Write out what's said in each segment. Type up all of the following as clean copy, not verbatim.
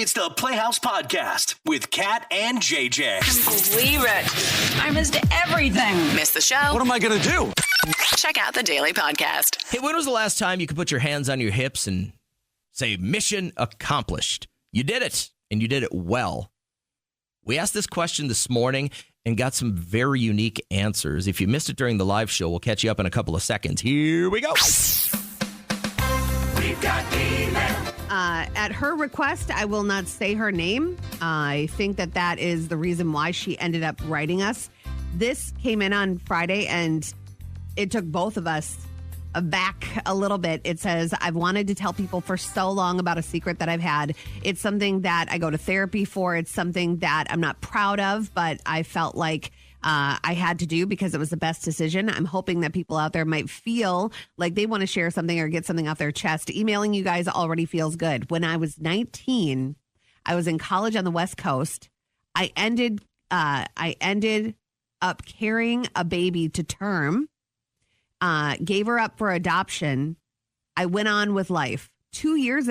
It's the Playhouse Podcast with Kat and JJ. Believe it. I missed everything. Miss the show? What am I going to do? Check out the Daily Podcast. Hey, when was the last time you could put your hands on your hips and say, mission accomplished? You did it, and you did it well. We asked this question this morning and got some very unique answers. If you missed it during the live show, we'll catch you up in a couple of seconds. Here we go. We've got email. At her request, I will not say her name. I think that is the reason why she ended up writing us. This came in on Friday, and it took both of us back a little bit. It says, I've wanted to tell people for so long about a secret that I've had. It's something that I go to therapy for. It's something that I'm not proud of, but I felt like I had to do because it was the best decision. I'm hoping that people out there might feel like they want to share something or get something off their chest. Emailing you guys already feels good. When I was 19, I was in college on the West Coast. I ended up carrying a baby to term, gave her up for adoption. I went on with life. 2 years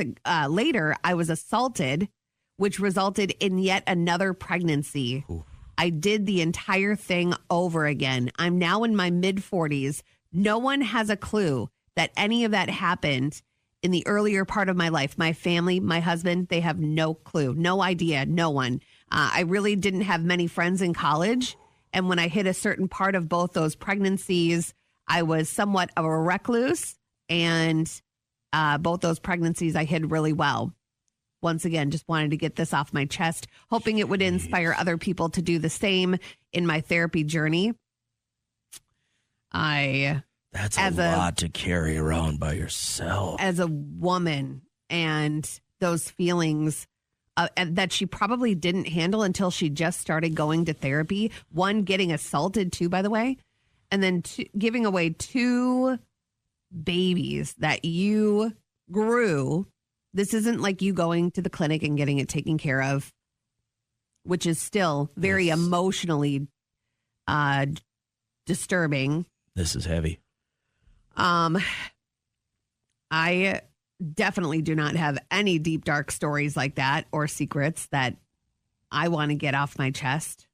later, I was assaulted, which resulted in yet another pregnancy. Ooh. I did the entire thing over again. I'm now in my mid-40s. No one has a clue that any of that happened in the earlier part of my life. My family, my husband, they have no clue, no idea, no one. I really didn't have many friends in college. And when I hit a certain part of both those pregnancies, I was somewhat of a recluse. And both those pregnancies I hid really well. Once again, just wanted to get this off my chest, hoping it would inspire other people to do the same in my therapy journey. That's a lot to carry around by yourself. As a woman, and those feelings that she probably didn't handle until she just started going to therapy. One, getting assaulted too, by the way, and then giving away 2 babies that you grew. This isn't like you going to the clinic and getting it taken care of, which is still very emotionally disturbing. This is heavy. I definitely do not have any deep, dark stories like that or secrets that I want to get off my chest.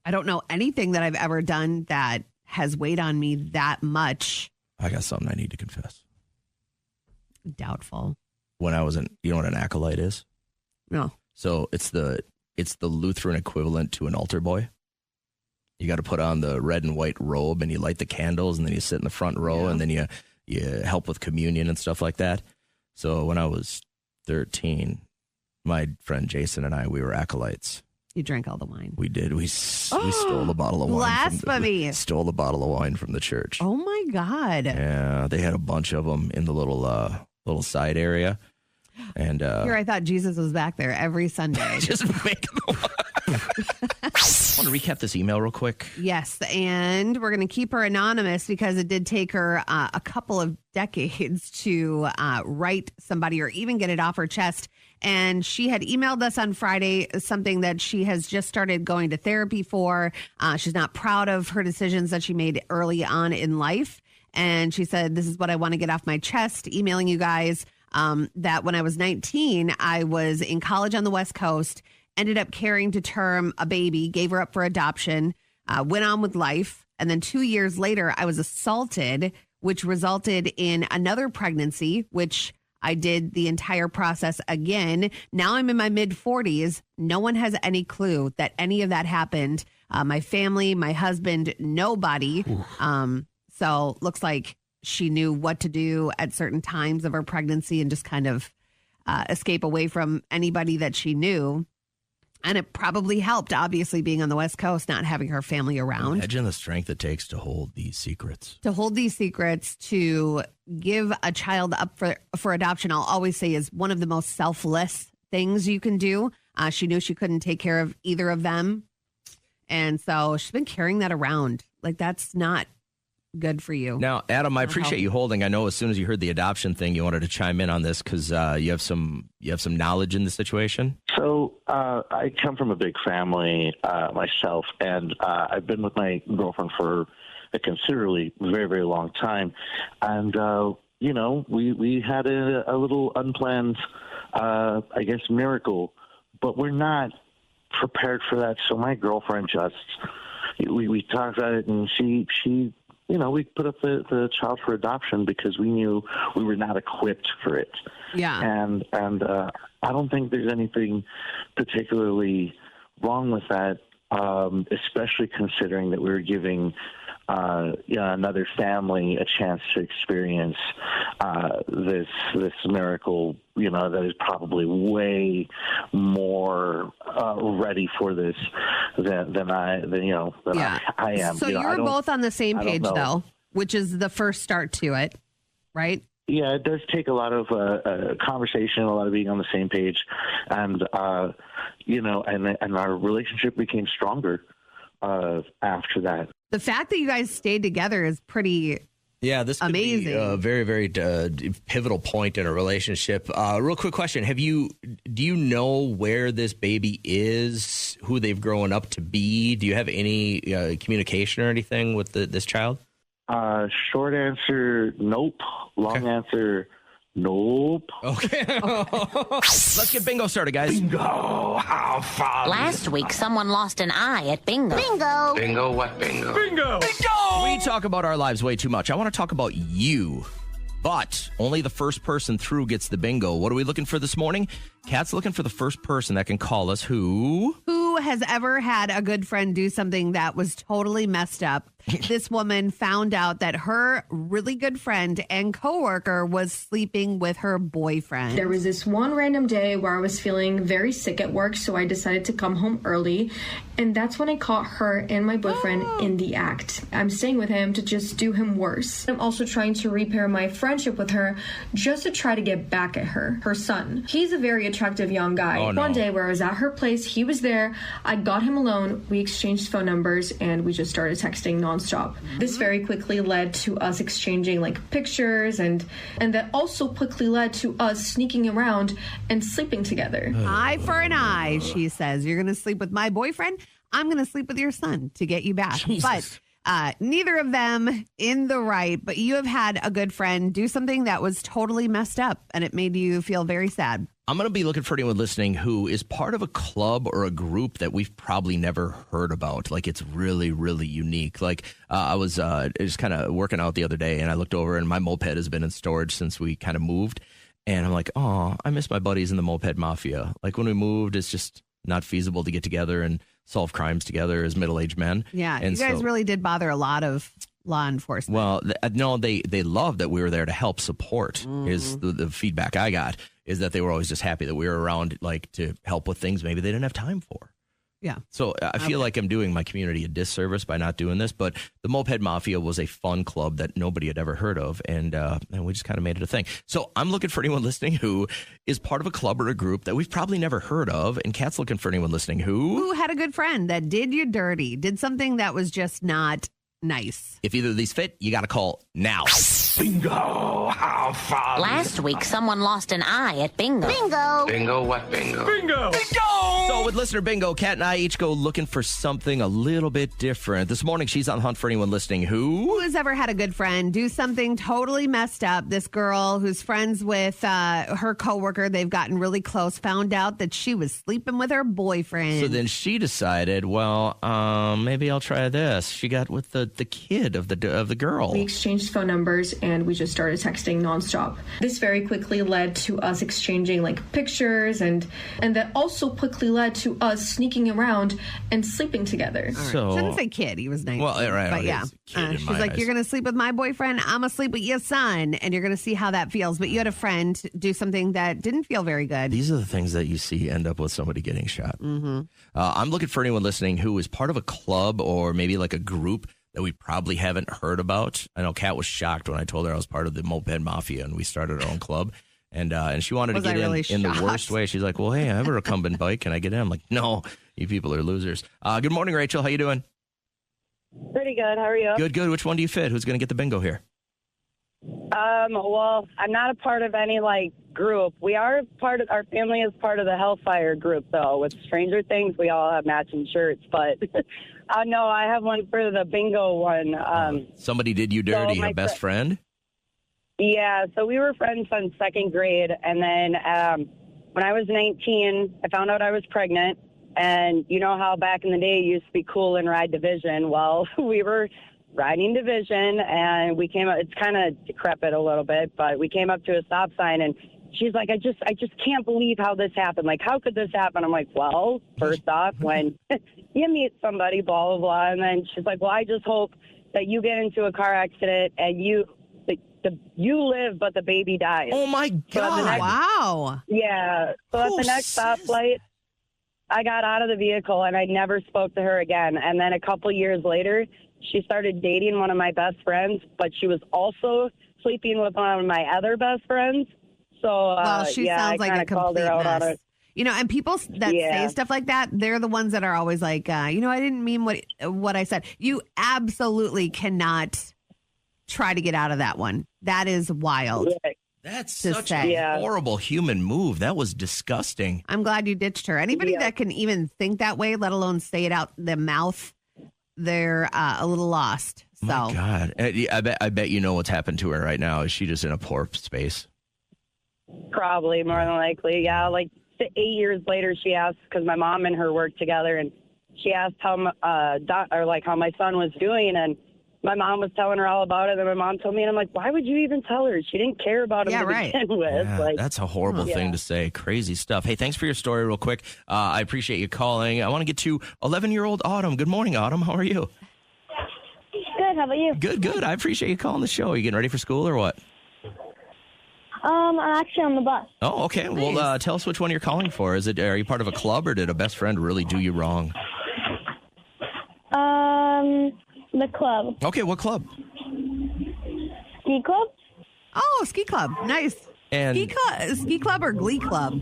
I don't know anything that I've ever done that has weighed on me that much. I got something I need to confess. Doubtful. When I was you know what an acolyte is? No. So it's the Lutheran equivalent to an altar boy. You got to put on the red and white robe, and you light the candles, and then you sit in the front row, and then you help with communion and stuff like that. So when I was 13, my friend Jason and we were acolytes. You drank all the wine. We did. We stole a bottle of wine. Blasphemy. Stole a bottle of wine from the church. Oh, my God. Yeah, they had a bunch of them in the little side area. And here, I thought Jesus was back there every Sunday. Just making the wine. I want to recap this email real quick. Yes, and we're going to keep her anonymous because it did take her a couple of decades to write somebody or even get it off her chest. And she had emailed us on Friday something that she has just started going to therapy for. She's not proud of her decisions that she made early on in life. And she said, this is what I want to get off my chest, emailing you guys, that when I was 19, I was in college on the West Coast, ended up carrying to term a baby, gave her up for adoption, went on with life. And then 2 years later, I was assaulted, which resulted in another pregnancy, which I did the entire process again. Now I'm in my mid-40s. No one has any clue that any of that happened. My family, my husband, nobody. So looks like she knew what to do at certain times of her pregnancy and just kind of escape away from anybody that she knew. And it probably helped, obviously, being on the West Coast, not having her family around. Imagine the strength it takes to hold these secrets. To give a child up for adoption, I'll always say is one of the most selfless things you can do. She knew she couldn't take care of either of them. And so she's been carrying that around. Like, that's not good for you. Now, Adam, I appreciate you holding. I know as soon as you heard the adoption thing, you wanted to chime in on this because you have some knowledge in the situation. So I come from a big family myself, and I've been with my girlfriend for a considerably very, very long time. And, we had a little unplanned I guess, miracle. But we're not prepared for that. So my girlfriend we talked about it, and she we put up the child for adoption because we knew we were not equipped for it. Yeah. And I don't think there's anything particularly wrong with that, especially considering that we were giving another family a chance to experience this miracle, that is probably way more ready for this than I am. So you're both on the same page, though, which is the first start to it, right? Yeah, it does take a lot of conversation, a lot of being on the same page, and and our relationship became stronger after that. The fact that you guys stayed together is pretty this could amazing. Be a very, very pivotal point in a relationship. Real quick question: do you know where this baby is? Who they've grown up to be? Do you have any communication or anything with this child? Short answer, nope. Long answer, nope. Okay. Let's get bingo started, guys. Bingo. How fun. Last week, someone lost an eye at bingo. Bingo. Bingo what bingo? Bingo. We talk about our lives way too much. I want to talk about you, but only the first person through gets the bingo. What are we looking for this morning? Kat's looking for the first person that can call us who has ever had a good friend do something that was totally messed up. This woman found out that her really good friend and coworker was sleeping with her boyfriend. There was this one random day where I was feeling very sick at work, so I decided to come home early. And that's when I caught her and my boyfriend in the act. I'm staying with him to just do him worse. I'm also trying to repair my friendship with her just to try to get back at her son. He's a very attractive young guy. Oh, no. One day where I was at her place, he was there. I got him alone. We exchanged phone numbers and we just started texting nonstop. This very quickly led to us exchanging pictures and that also quickly led to us sneaking around and sleeping together. Eye for an eye, she says. You're going to sleep with my boyfriend. I'm going to sleep with your son to get you back. Jesus. But neither of them in the right. But you have had a good friend do something that was totally messed up and it made you feel very sad. I'm going to be looking for anyone listening who is part of a club or a group that we've probably never heard about. It's really, really unique. I was just kind of working out the other day and I looked over and my moped has been in storage since we kind of moved. And I'm like, oh, I miss my buddies in the moped mafia. When we moved, it's just not feasible to get together and solve crimes together as middle-aged men. Yeah, and you guys really did bother a lot of law enforcement. Well, no, they loved that we were there to help support. Is the feedback I got is that they were always just happy that we were around, to help with things maybe they didn't have time for. Yeah. So I feel like I'm doing my community a disservice by not doing this, but the Moped Mafia was a fun club that nobody had ever heard of, and we just kind of made it a thing. So I'm looking for anyone listening who is part of a club or a group that we've probably never heard of, and Kat's looking for anyone listening who had a good friend that did you dirty, did something that was just not nice. If either of these fit, you got to call now. Bingo. How fun. Last week, someone lost an eye at bingo. Bingo. Bingo what bingo? Bingo. So with listener bingo, Kat and I each go looking for something a little bit different. This morning, she's on the hunt for anyone listening who has ever had a good friend do something totally messed up. This girl who's friends with her coworker, they've gotten really close, found out that she was sleeping with her boyfriend. So then she decided, well, maybe I'll try this. She got with the kid of the girl. We exchanged phone numbers and we just started texting nonstop. This very quickly led to us exchanging pictures and that also quickly led to us sneaking around and sleeping together. So didn't say kid, he was 19. Well, right, but yeah, she's like, you're going to sleep with my boyfriend, I'm going to sleep with your son, and you're going to see how that feels. But you had a friend do something that didn't feel very good. These are the things that you see end up with somebody getting shot. Mm-hmm. I'm looking for anyone listening who is part of a club or maybe a group that we probably haven't heard about. I know Kat was shocked when I told her I was part of the Moped Mafia and we started our own club. And she wanted to get in the worst way. She's like, well, hey, I have a recumbent bike. Can I get in? I'm like, no, you people are losers. Good morning, Rachel. How you doing? Pretty good. How are you? Good. Which one do you fit? Who's going to get the bingo here? Well, I'm not a part of any group. We are our family is part of the Hellfire group, though. With Stranger Things, we all have matching shirts. But no, I have one for the bingo one. Somebody did you dirty, your best friend? Yeah, so we were friends since second grade, and then when I was 19, I found out I was pregnant. And you know how back in the day it used to be cool and ride division? Well, we were riding division, and we came up, it's kind of decrepit a little bit, but we came up to a stop sign, and she's like, I just can't believe how this happened. Like, how could this happen? I'm like, well, first off, when you meet somebody, blah, blah, blah. And then she's like, well, I just hope that you get into a car accident and you live, but the baby dies. Oh, my God. Wow. Yeah. So at the next stoplight, I got out of the vehicle and I never spoke to her again. And then a couple years later, she started dating one of my best friends, but she was also sleeping with one of my other best friends. So, well, she sounds like a complete mess. You know, and people that say stuff like that, they're the ones that are always like, I didn't mean what I said. You absolutely cannot try to get out of that one. That is wild. Yeah. That's such a horrible human move. That was disgusting. I'm glad you ditched her. Anybody that can even think that way, let alone say it out the mouth, they're a little lost. So, my God, I bet you know what's happened to her right now. Is she just in a poor space? Probably, more than likely. Yeah, like 8 years later, she asked, because my mom and her worked together, and she asked how my son was doing, and my mom was telling her all about it, and my mom told me, and I'm like, why would you even tell her? She didn't care about him to begin with. Yeah, that's a horrible thing to say. Crazy stuff. Hey, thanks for your story real quick. I appreciate you calling. I want to get to 11-year-old Autumn. Good morning, Autumn. How are you? Good. How about you? Good. I appreciate you calling the show. Are you getting ready for school or what? I'm actually on the bus. Oh, okay. Nice. Well, tell us which one you're calling for. Are you part of a club, or did a best friend really do you wrong? The club. Okay, what club? Ski club. Oh, ski club. Nice. And ski club or glee club?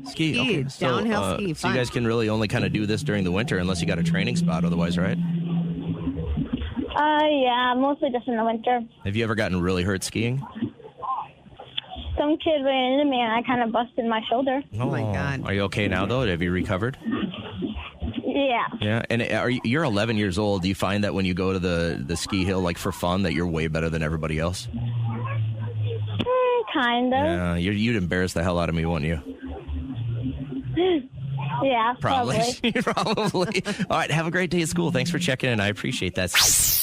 Ski. Okay. Downhill ski. So you guys can really only kind of do this during the winter unless you got a training spot otherwise, right? Yeah, mostly just in the winter. Have you ever gotten really hurt skiing? Some kid ran into me and I kind of busted my shoulder. Oh my God. Are you okay now, though? Have you recovered? Yeah. Yeah, and you're 11 years old. Do you find that when you go to the ski hill, like for fun, that you're way better than everybody else? Kind of. Yeah, you'd embarrass the hell out of me, wouldn't you? Yeah, probably. Probably. All right, have a great day at school. Thanks for checking in. I appreciate that.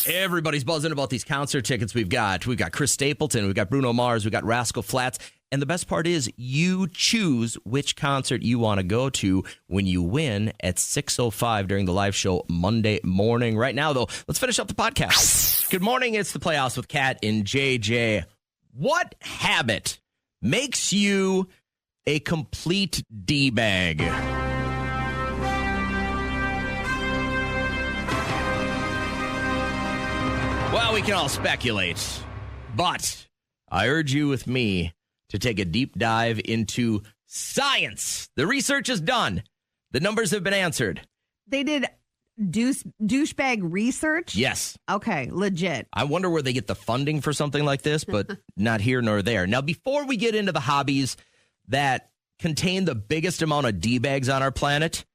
Everybody's buzzing about these concert tickets we've got. We've got Chris Stapleton, we've got Bruno Mars, we've got Rascal Flatts. And the best part is you choose which concert you want to go to when you win at 6:05 during the live show Monday morning. Right now, though, let's finish up the podcast. Good morning. It's the Playhouse with Kat and JJ. What habit makes you a complete D-bag? Well, we can all speculate, but I urge you with me to take a deep dive into science. The research is done. The numbers have been answered. They did douchebag research? Yes. Okay, legit. I wonder where they get the funding for something like this, but not here nor there. Now, before we get into the hobbies that contain the biggest amount of D-bags on our planet,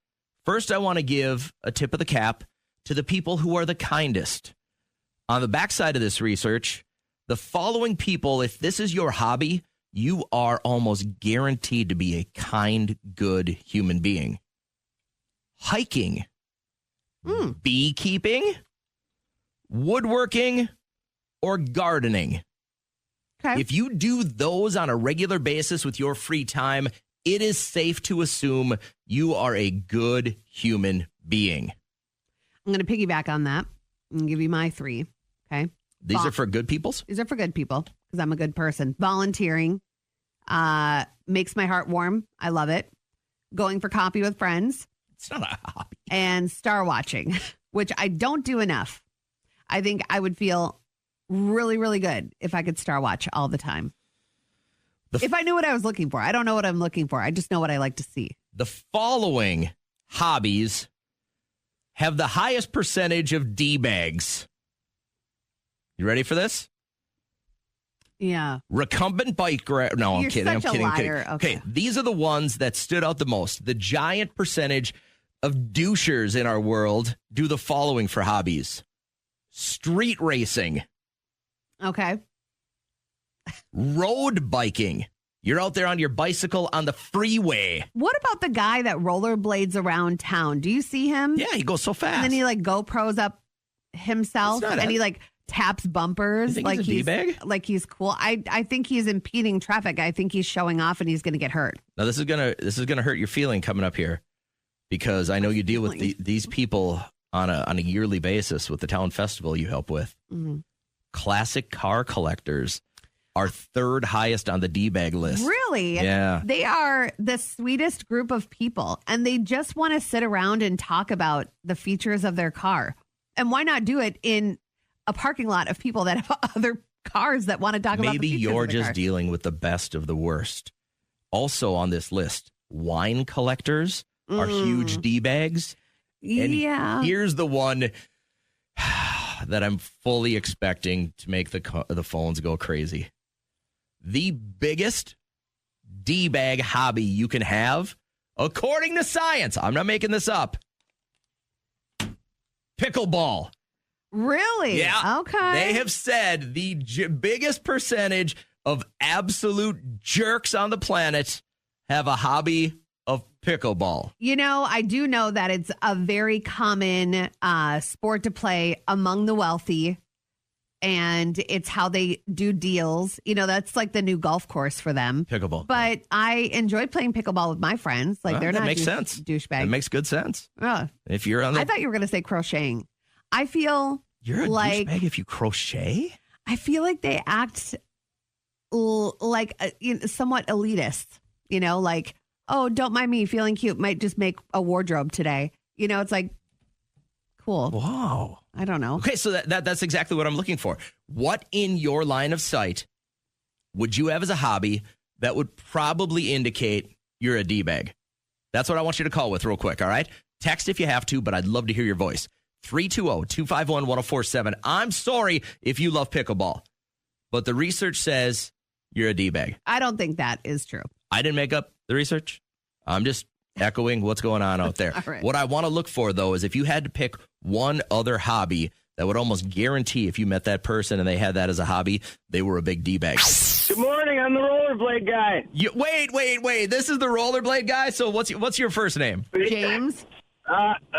first I want to give a tip of the cap to the people who are the kindest. On the backside of this research, the following people, if this is your hobby, you are almost guaranteed to be a kind, good human being. Hiking, beekeeping, woodworking, or gardening. Okay. If you do those on a regular basis with your free time, it is safe to assume you are a good human being. I'm going to piggyback on that and give you my 3. Okay. These are for good peoples? These are for good people because I'm a good person. Volunteering makes my heart warm. I love it. Going for coffee with friends. It's not a hobby. And star watching, which I don't do enough. I think I would feel really, really good if I could star watch all the time. If I knew what I was looking for. I don't know what I'm looking for. I just know what I like to see. The following hobbies have the highest percentage of D-bags. You ready for this? Yeah. Recumbent bike ride. No, I'm You're kidding. such I'm kidding. a I'm kidding. liar. Okay, these are the ones that stood out the most. The giant percentage of douchers in our world do the following for hobbies: street racing, Okay. road biking, You're out there on your bicycle on the freeway. What about the guy that rollerblades around town? Do you see him? Yeah, he goes so fast. And then he like GoPros up himself and he like taps bumpers. You think like he's a D-bag? Like he's cool. I think he's impeding traffic. I think he's showing off and he's going to get hurt. Now this is gonna hurt your feeling coming up here, because I know you deal with these people on a yearly basis with the town festival you help with. Mm-hmm. Classic car collectors are third highest on the D-bag list. Really? Yeah. They are the sweetest group of people, and they just want to sit around and talk about the features of their car. And why not do it in a parking lot of people that have other cars that want to talk about the Maybe features you're of the just car. dealing with the best of the worst. Also on this list, wine collectors are huge D-bags. And Yeah. here's the one that I'm fully expecting to make the phones go crazy. The biggest D-bag hobby you can have, according to science, I'm not making this up, pickleball. Really? Yeah. Okay. They have said the biggest percentage of absolute jerks on the planet have a hobby of pickleball. You know, I do know that it's a very common sport to play among the wealthy, and it's how they do deals. You know, that's like the new golf course for them. Pickleball. But I enjoy playing pickleball with my friends. Like, they're that not makes sense. douchebags. That makes good sense. Ugh. If you're on the, I thought you were going to say crocheting. I feel you're a like douchebag if you crochet. I feel like they act like somewhat elitist. You know, like, oh, don't mind me feeling cute. Might just make a wardrobe today. You know, it's like, cool. Wow. I don't know. Okay, so that's exactly what I'm looking for. What in your line of sight would you have as a hobby that would probably indicate you're a D-bag? That's what I want you to call with real quick, all right? Text if you have to, but I'd love to hear your voice. 320-251-1047. I'm sorry if you love pickleball, but the research says you're a D-bag. I don't think that is true. I didn't make up the research. I'm just echoing what's going on out there. All right. What I want to look for, though, is if you had to pick one other hobby that would almost guarantee if you met that person and they had that as a hobby, they were a big D-bag. Good morning. I'm the rollerblade guy. Wait. This is the rollerblade guy? So what's your first name? James?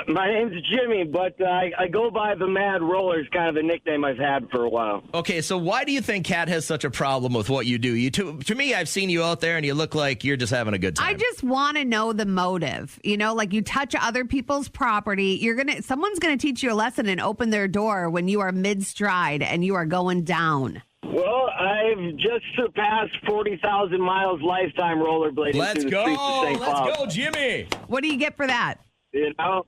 My name's Jimmy, but I go by the Mad Roller. Is kind of a nickname I've had for a while. Okay, so why do you think Kat has such a problem with what you do? To me, I've seen you out there and you look like you're just having a good time. I just want to know the motive. You know, like you touch other people's property. Someone's gonna teach you a lesson and open their door when you are mid-stride and you are going down. Well, I've just surpassed 40,000 miles lifetime rollerblading. Let's through the streets of St. Paul. Let's go, Jimmy. What do you get for that? You know,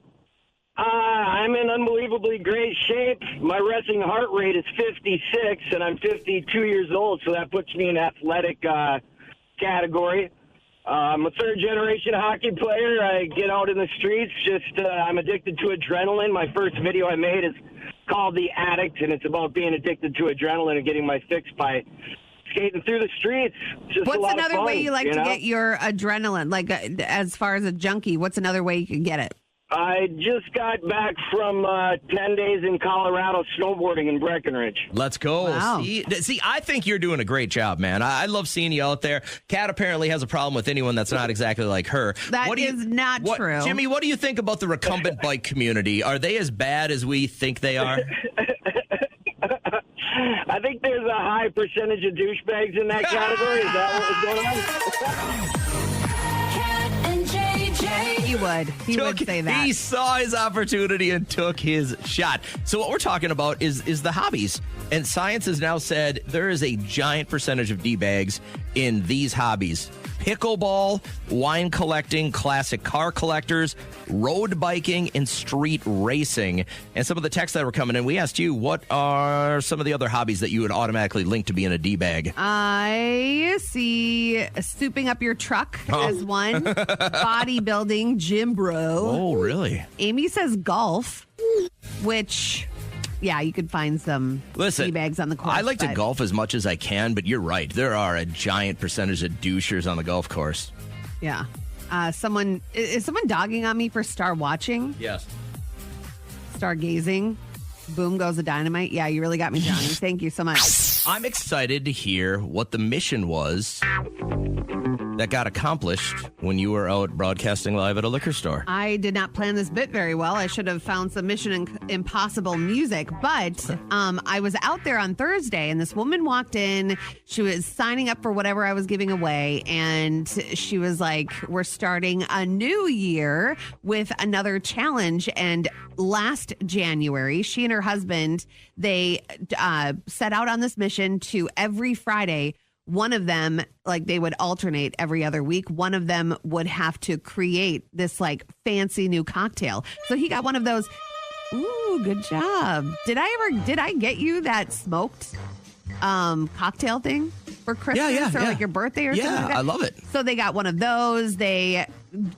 I'm in unbelievably great shape. My resting heart rate is 56, and I'm 52 years old, so that puts me in athletic category. I'm a third-generation hockey player. I get out in the streets. I'm addicted to adrenaline. My first video I made is called The Addict, and it's about being addicted to adrenaline and getting my fix by skating through the streets. Just What's a lot another of fun, way you like to know? get your adrenaline? Like, as far as a junkie, what's another way you can get it? I just got back from 10 days in Colorado snowboarding in Breckenridge. Let's go. Wow. See, I think you're doing a great job, man. I love seeing you out there. Kat apparently has a problem with anyone that's not exactly like her. That is not true. Jimmy, what do you think about the recumbent bike community? Are they as bad as we think they are? I think there's a high percentage of douchebags in that category. Is that what was going on? He would say that. He saw his opportunity and took his shot. So what we're talking about is the hobbies. And science has now said there is a giant percentage of D-bags in these hobbies. Pickleball, wine collecting, classic car collectors, road biking, and street racing. And some of the texts that were coming in, we asked you, what are some of the other hobbies that you would automatically link to being a D-bag? I see souping up your truck as one. Bodybuilding, gym bro. Oh, really? Amy says golf, which, yeah, you could find some D-bags on the course. I like to golf as much as I can, but you're right. There are a giant percentage of douchers on the golf course. Yeah. Is someone dogging on me for star watching? Yes. Stargazing. Boom goes the dynamite. Yeah, you really got me, Johnny. Thank you so much. I'm excited to hear what the mission was that got accomplished when you were out broadcasting live at a liquor store. I did not plan this bit very well. I should have found some Mission Impossible music, but I was out there on Thursday and this woman walked in. She was signing up for whatever I was giving away, and she was like, we're starting a new year with another challenge. And last January, she and her husband, they set out on this mission to every Friday. One of them, like they would alternate every other week. One of them would have to create this like fancy new cocktail. So he got one of those. Ooh, good job. Did I get you that smoked cocktail thing for Christmas or like your birthday or something like that? I love it. So they got one of those. They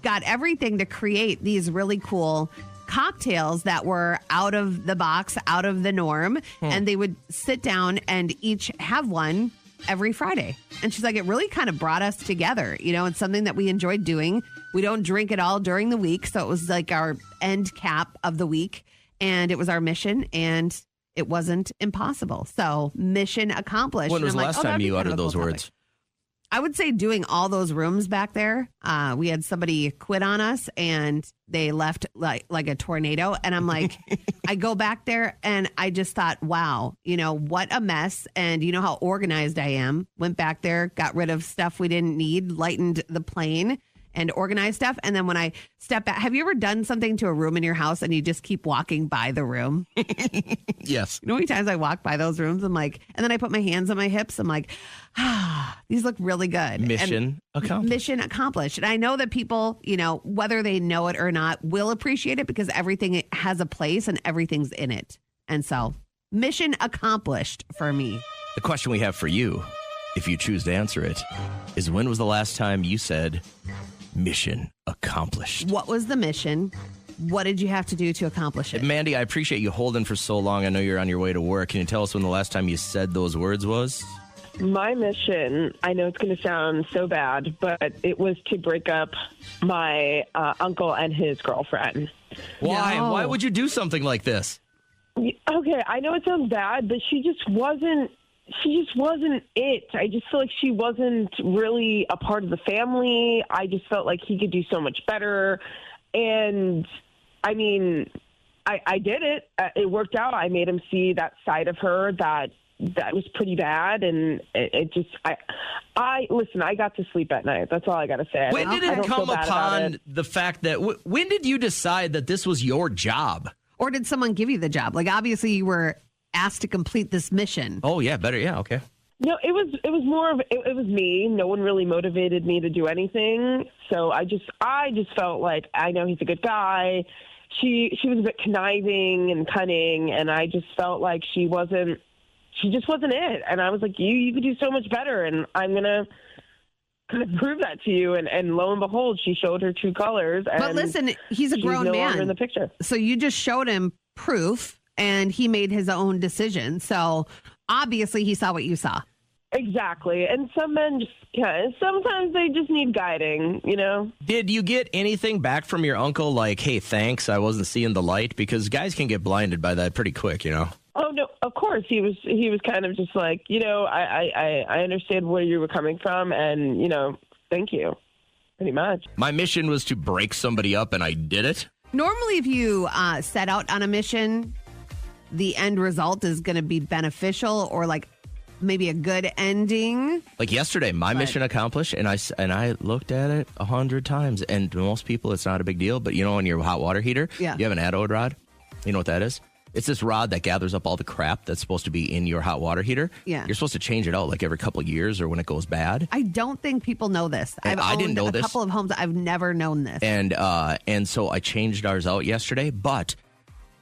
got everything to create these really cool cocktails that were out of the box, out of the norm. And they would sit down and each have one every Friday. And she's like, it really kind of brought us together. You know, it's something that we enjoyed doing. We don't drink it all during the week. So it was like our end cap of the week. And it was our mission. And it wasn't impossible. So mission accomplished. When was the last time you uttered those words? I would say doing all those rooms back there. We had somebody quit on us and they left like a tornado. And I'm like, I go back there and I just thought, wow, you know, what a mess. And you know how organized I am. Went back there, got rid of stuff we didn't need, lightened the plane and organized stuff. And then when I step back, have you ever done something to a room in your house and you just keep walking by the room? Yes. You know how many times I walk by those rooms? I'm like, and then I put my hands on my hips. I'm like, these look really good. Mission accomplished. Mission accomplished. And I know that people, you know, whether they know it or not, will appreciate it because everything has a place and everything's in it. And so mission accomplished for me. The question we have for you, if you choose to answer it, is when was the last time you said mission accomplished? What was the mission? What did you have to do to accomplish it? Mandy, I appreciate you holding for so long. I know you're on your way to work. Can you tell us when the last time you said those words was? My mission, I know it's going to sound so bad, but it was to break up my uncle and his girlfriend. Why? No. Why would you do something like this? Okay, I know it sounds bad, but she just wasn't it. I just feel like she wasn't really a part of the family. I just felt like he could do so much better. And I mean, I did it. It worked out. I made him see that side of her that was pretty bad. And it just, listen, I got to sleep at night. That's all I got to say. When did it come upon the fact that, when did you decide that this was your job? Or did someone give you the job? Like, obviously you were asked to complete this mission. Oh, yeah, better. Yeah, okay. No, it was more of it was me. No one really motivated me to do anything. So I just felt like, I know he's a good guy. She was a bit conniving and cunning, and I just felt like she just wasn't it. And I was like, you could do so much better, and I'm gonna kind of prove that to you. And lo and behold, she showed her true colors. And but listen, he's a grown man. She's no longer in the picture. So you just showed him proof, and he made his own decision. So obviously he saw what you saw. Exactly. And some men sometimes they just need guiding, you know? Did you get anything back from your uncle like, hey, thanks, I wasn't seeing the light? Because guys can get blinded by that pretty quick, you know? Oh, no, of course. He was kind of just like, you know, I understand where you were coming from, and, you know, thank you, pretty much. My mission was to break somebody up, and I did it. Normally, if you set out on a mission, the end result is going to be beneficial or like maybe a good ending. Like yesterday, my mission accomplished, and I looked at it 100 times. And to most people, it's not a big deal. But you know, on your hot water heater, you have an anode rod. You know what that is? It's this rod that gathers up all the crap that's supposed to be in your hot water heater. Yeah. You're supposed to change it out like every couple of years or when it goes bad. I don't think people know this. I didn't know this. A couple of homes, I've never known this. And so I changed ours out yesterday, but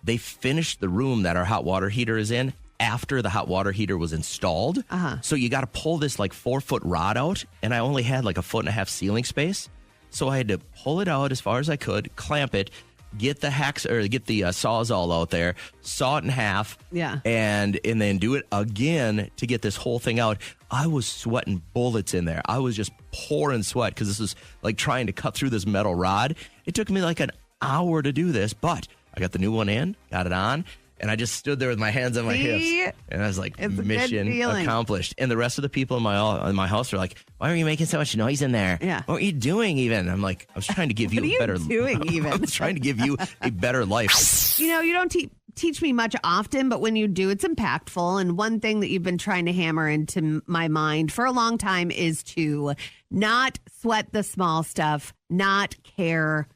they finished the room that our hot water heater is in after the hot water heater was installed. So you got to pull this like 4-foot rod out, and I only had like 1.5 foot ceiling space. So I had to pull it out as far as I could, clamp it, get the sawzall out there, saw it in half, and then do it again to get this whole thing out. I was sweating bullets in there. I was just pouring sweat because this was like trying to cut through this metal rod. It took me like an hour to do this, but I got the new one in, got it on, And I just stood there with my hands on my hips. And I was like, It's a good mission feeling. accomplished. And the rest of the people in my house were like, why are you making so much noise in there? Yeah. What are you doing even? I'm like, I was trying to give you What are a you better doing even? I was trying to give you a better life. You know, you don't teach me much often, but when you do, it's impactful. And one thing that you've been trying to hammer into my mind for a long time is to not sweat the small stuff, not care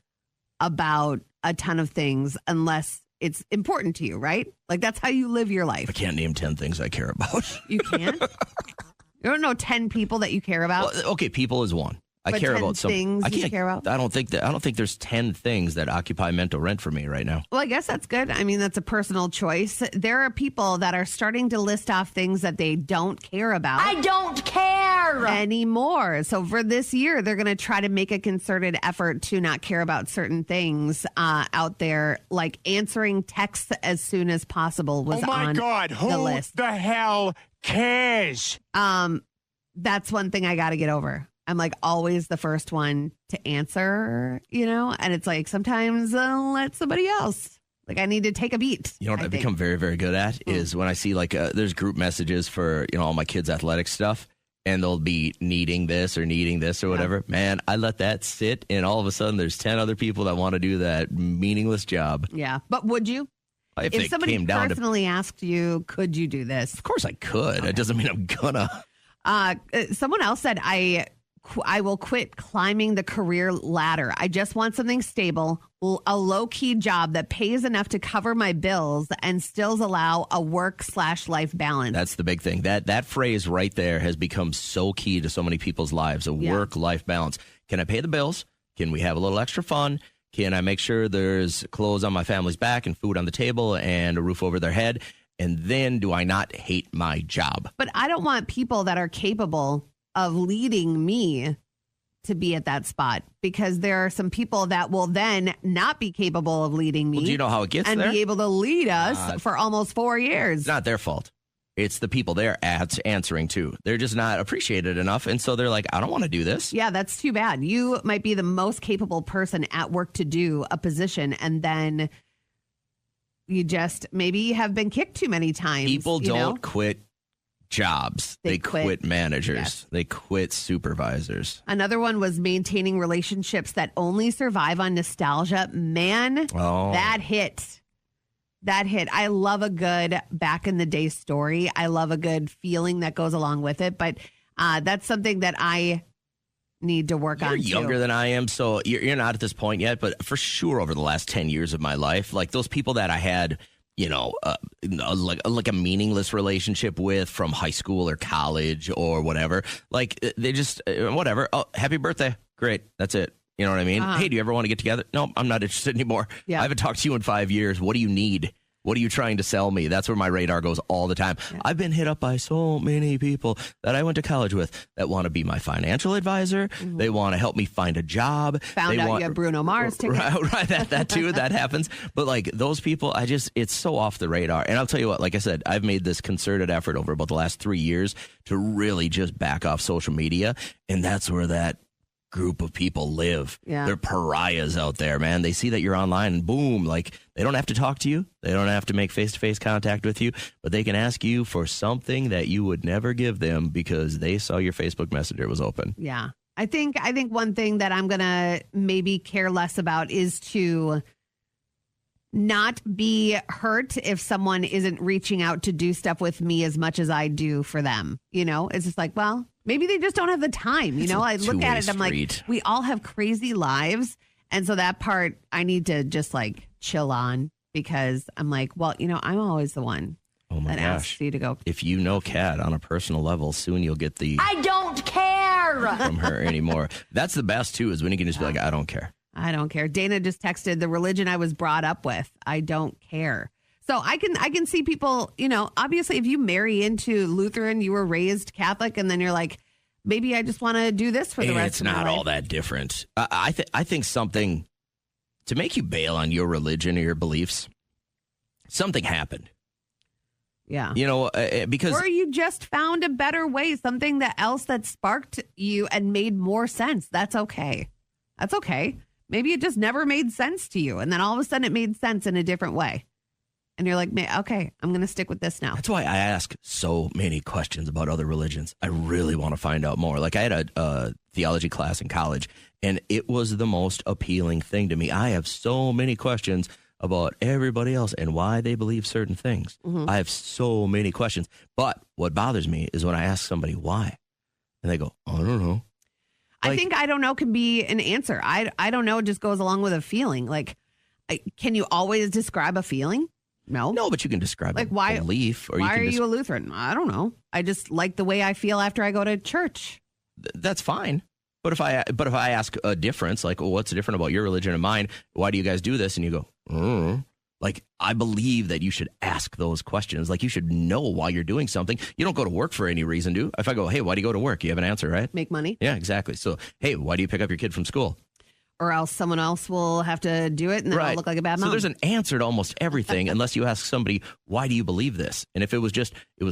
about a ton of things unless it's important to you, right? Like that's how you live your life. I can't name 10 things I care about. You can't? You don't know 10 people that you care about? Well, okay, people is one. I But care 10 about some things I you can't care about? I don't think there's 10 things that occupy mental rent for me right now. Well, I guess that's good. I mean, that's a personal choice. There are people that are starting to list off things that they don't care about. I don't care anymore. So for this year, they're going to try to make a concerted effort to not care about certain things out there, like answering texts as soon as possible was on the list. The hell cares? That's one thing I got to get over. I'm like always the first one to answer, you know, and it's like sometimes let somebody else. Like I need to take a beat. You know what I've become very, very good at is when I see like there's group messages for, you know, all my kids' athletic stuff and they'll be needing this or whatever. Man, I let that sit and all of a sudden there's 10 other people that want to do that meaningless job. Yeah. But would you? If somebody came down personally asked you, could you do this? Of course I could. Okay. It doesn't mean I'm gonna. Someone else said, I will quit climbing the career ladder. I just want something stable, a low-key job that pays enough to cover my bills and still allow a work/life balance. That's the big thing. That phrase right there has become so key to so many people's lives, a work-life balance. Can I pay the bills? Can we have a little extra fun? Can I make sure there's clothes on my family's back and food on the table and a roof over their head? And then do I not hate my job? But I don't want people that are capable of leading me to be at that spot, because there are some people that will then not be capable of leading me. Well, do you know how it gets and there? be able to lead us for almost 4 years. It's not their fault. It's the people they're answering to. They're just not appreciated enough. And so they're like, I don't want to do this. Yeah, that's too bad. You might be the most capable person at work to do a position, and then you just maybe have been kicked too many times. People don't quit jobs. They quit managers. Yes. They quit supervisors. Another one was maintaining relationships that only survive on nostalgia. Man, that hit. That hit. I love a good back in the day story. I love a good feeling that goes along with it. But that's something that I need to work on. You're younger than I am, so you're not at this point yet. But for sure, over the last 10 years of my life, like those people that I had, you know, like a meaningless relationship with from high school or college or whatever, like they just whatever. Oh, happy birthday. Great. That's it. You know what I mean? Hey, do you ever want to get together? No, I'm not interested anymore. Yeah. I haven't talked to you in 5 years. What do you need? What are you trying to sell me? That's where my radar goes all the time. Yeah. I've been hit up by so many people that I went to college with that want to be my financial advisor. Mm-hmm. They want to help me find a job. Found out you have Bruno Mars tickets. Right, that too, that happens. But like those people, it's so off the radar. And I'll tell you what, like I said, I've made this concerted effort over about the last 3 years to really just back off social media. And that's where that group of people live. Yeah. They're pariahs out there, man. They see that you're online and boom, like they don't have to talk to you. They don't have to make face-to-face contact with you, but they can ask you for something that you would never give them because they saw your Facebook Messenger was open. Yeah. I think one thing that I'm going to maybe care less about is to not be hurt if someone isn't reaching out to do stuff with me as much as I do for them. You know, it's just like, well, maybe they just don't have the time. You know, I look at it, I'm like, we all have crazy lives. And so that part I need to just like chill on, because I'm like, well, you know, I'm always the one that asks you to go. If you know Kat on a personal level, soon you'll get the I don't care from her anymore. That's the best too, is when you can just be like, I don't care. I don't care. Dana just texted, the religion I was brought up with. I don't care. So I can see people, you know, obviously if you marry into Lutheran, you were raised Catholic, and then you're like, maybe I just want to do this for the rest of my life. It's not all that different. I think something to make you bail on your religion or your beliefs, something happened. Yeah. You know, because... Or you just found a better way, something else that sparked you and made more sense. That's okay. That's okay. Maybe it just never made sense to you, and then all of a sudden it made sense in a different way. And you're like, okay, I'm going to stick with this now. That's why I ask so many questions about other religions. I really want to find out more. Like I had a theology class in college, and it was the most appealing thing to me. I have so many questions about everybody else and why they believe certain things. I have so many questions. But what bothers me is when I ask somebody why, and they go, I don't know. I think I don't know can be an answer. I don't know. It just goes along with a feeling. Like, can you always describe a feeling? No, but you can describe like a belief. Or why you can are you a Lutheran? I don't know. I just like the way I feel after I go to church. That's fine. But if I ask a difference, like, well, what's different about your religion and mine? Why do you guys do this? And you go, like, I believe that you should ask those questions. Like, you should know why you're doing something. You don't go to work for any reason, do? If I go, hey, why do you go to work? You have an answer, right? Make money. Yeah, exactly. So, hey, why do you pick up your kid from school? Or else someone else will have to do it and then I'll look like a bad mom. So there's an answer to almost everything unless you ask somebody, why do you believe this? And if it was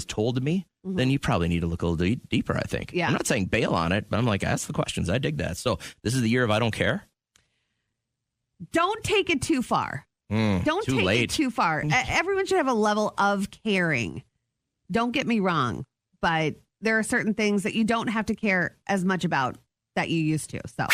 told to me, then you probably need to look a little deeper, I think. Yeah. I'm not saying bail on it, but I'm like, ask the questions. I dig that. So this is the year of I don't care. Don't take it too far. Don't too take late. it too far. Everyone should have a level of caring. Don't get me wrong, but there are certain things that you don't have to care as much about that you used to. So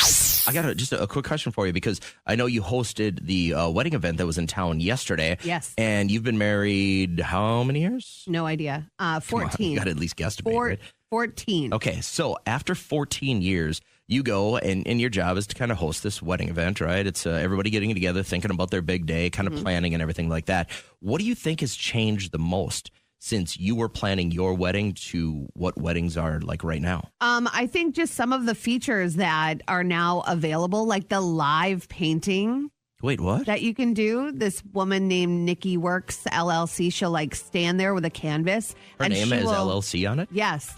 I got just a quick question for you because I know you hosted the wedding event that was in town yesterday. Yes. And you've been married how many years? No idea. 14. You got to at least guesstimate, right? 14. Okay, so after 14 years, you go and your job is to kind of host this wedding event, right? It's everybody getting together, thinking about their big day, kind of planning and everything like that. What do you think has changed the most since you were planning your wedding to what weddings are like right now? I think just some of the features that are now available, like the live painting. Wait, what? That you can do. This woman named Nikki Works LLC, she'll like stand there with a canvas. Her name has LLC on it? Yes.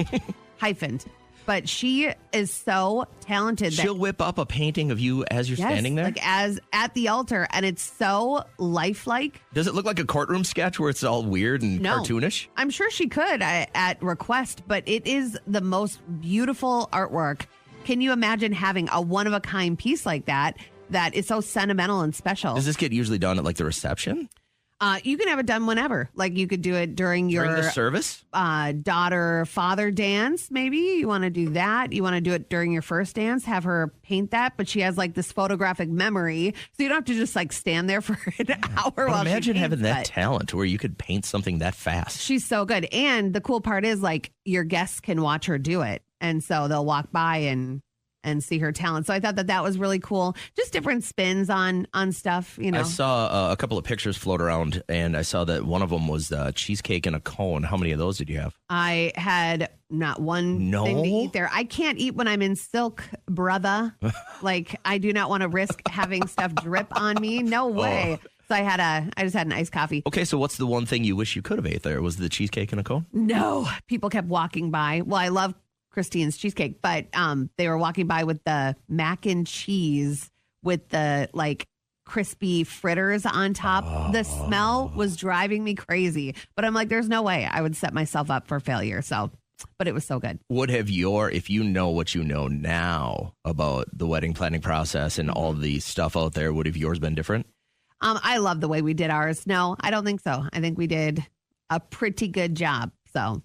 Hyphened. But she is so talented. She'll whip up a painting of you as you're standing there? Like as at the altar. And it's so lifelike. Does it look like a courtroom sketch where it's all weird and cartoonish? I'm sure she could at request, but it is the most beautiful artwork. Can you imagine having a one-of-a-kind piece like that is so sentimental and special? Does this get usually done at like the reception? You can have it done whenever. Like you could do it during the service? Daughter-father dance, maybe. You want to do that. You want to do it during your first dance, have her paint that. But she has like this photographic memory. So you don't have to just like stand there for an hour while imagine she having paints that talent where you could paint something that fast. She's so good. And the cool part is like your guests can watch her do it. And so they'll walk by and see her talent. So I thought that was really cool. Just different spins on stuff, you know. I saw a couple of pictures float around, and I saw that one of them was cheesecake in a cone. How many of those did you have? I had not one thing to eat there. I can't eat when I'm in silk, brother. Like, I do not want to risk having stuff drip on me. No way. Oh. So I just had an iced coffee. Okay, so what's the one thing you wish you could have ate there? Was the cheesecake in a cone? No. People kept walking by. Well, I love Christine's cheesecake, but they were walking by with the mac and cheese with the like crispy fritters on top. The smell was driving me crazy, but I'm like, there's no way I would set myself up for failure. So, but it was so good. If you know what you know now about the wedding planning process and all the stuff out there, would have yours been different? I love the way we did ours. No, I don't think so. I think we did a pretty good job. So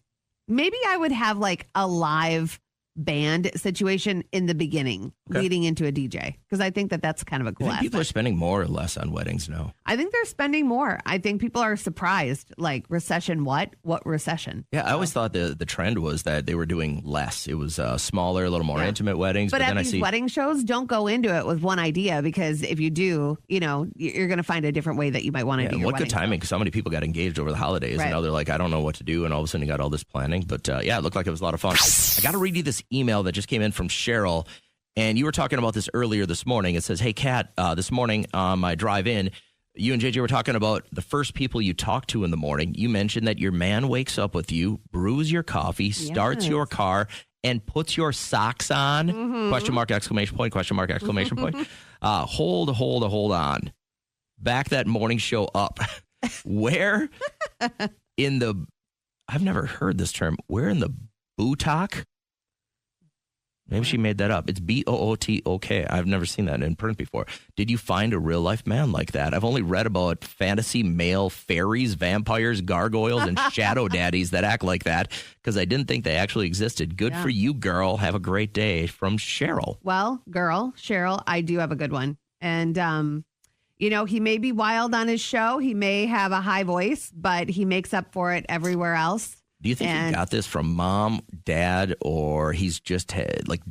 maybe I would have like a live band situation in the beginning, leading into a DJ, because I think that's kind of a cool I think people are aspect. spending more or less on weddings now. I think they're spending more. I think people are surprised. Like recession, what recession? Yeah, I always thought the trend was that they were doing less. It was smaller, a little more intimate weddings. But at then these wedding shows, don't go into it with one idea, because if you do, you know, you're going to find a different way that you might want to do your what wedding. good timing, because so many people got engaged over the holidays, and now they're like, I don't know what to do, and all of a sudden you got all this planning. But it looked like it was a lot of fun. I got to read you this email that just came in from Cheryl, and you were talking about this earlier this morning. It says, hey, Kat, this morning on my drive in, you and JJ were talking about the first people you talk to in the morning. You mentioned that your man wakes up with you, brews your coffee, starts your car, and puts your socks on. Question mark, exclamation point, question mark, exclamation point. Hold on. Back that morning show up. Where in the, I've never heard this term, where in the bootock Maybe she made that up. It's Bootok. I've never seen that in print before. Did you find a real life man like that? I've only read about fantasy male fairies, vampires, gargoyles, and shadow daddies that act like that because I didn't think they actually existed. Good for you, girl. Have a great day. From Cheryl. Well, girl, Cheryl, I do have a good one. And, he may be wild on his show. He may have a high voice, but he makes up for it everywhere else. Do you think he got this from mom, dad, or he's just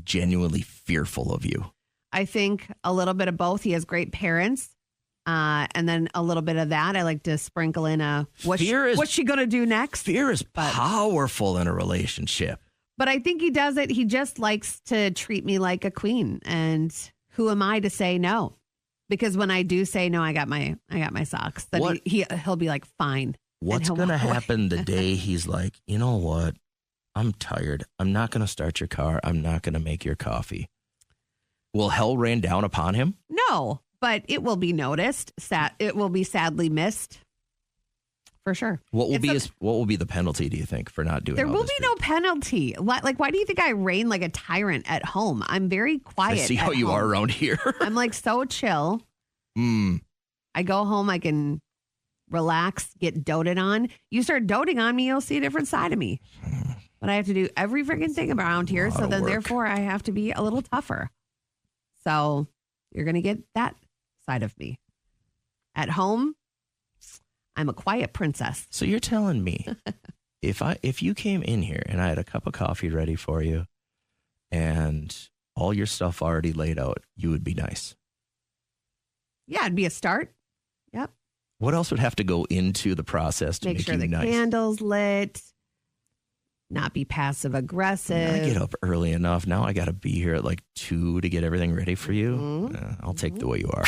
genuinely fearful of you? I think a little bit of both. He has great parents. And then a little bit of that. I like to sprinkle in what's she going to do next? Fear is powerful in a relationship. But I think he does it. He just likes to treat me like a queen. And who am I to say no? Because when I do say no, I got my socks. Then he'll be like, fine. What's going to happen the day he's like, you know what? I'm tired. I'm not going to start your car. I'm not going to make your coffee. Will hell rain down upon him? No, but it will be noticed. It will be sadly missed. For sure. What will be the penalty, do you think, for not doing There all will this be no penalty. Like, why do you think I reign like a tyrant at home? I'm very quiet. I see how you are around here. I'm like so chill. I go home, I can relax, get doted on. You start doting on me, you'll see a different side of me. But I have to do every freaking thing around here. So then therefore I have to be a little tougher. So you're going to get that side of me. At home, I'm a quiet princess. So you're telling me if you came in here and I had a cup of coffee ready for you and all your stuff already laid out, you would be nice. Yeah, it'd be a start. Yep. What else would have to go into the process to make sure you the nice? Candles lit, not be passive aggressive. I get up early enough. Now I got to be here at 2 to get everything ready for you. I'll take the way you are.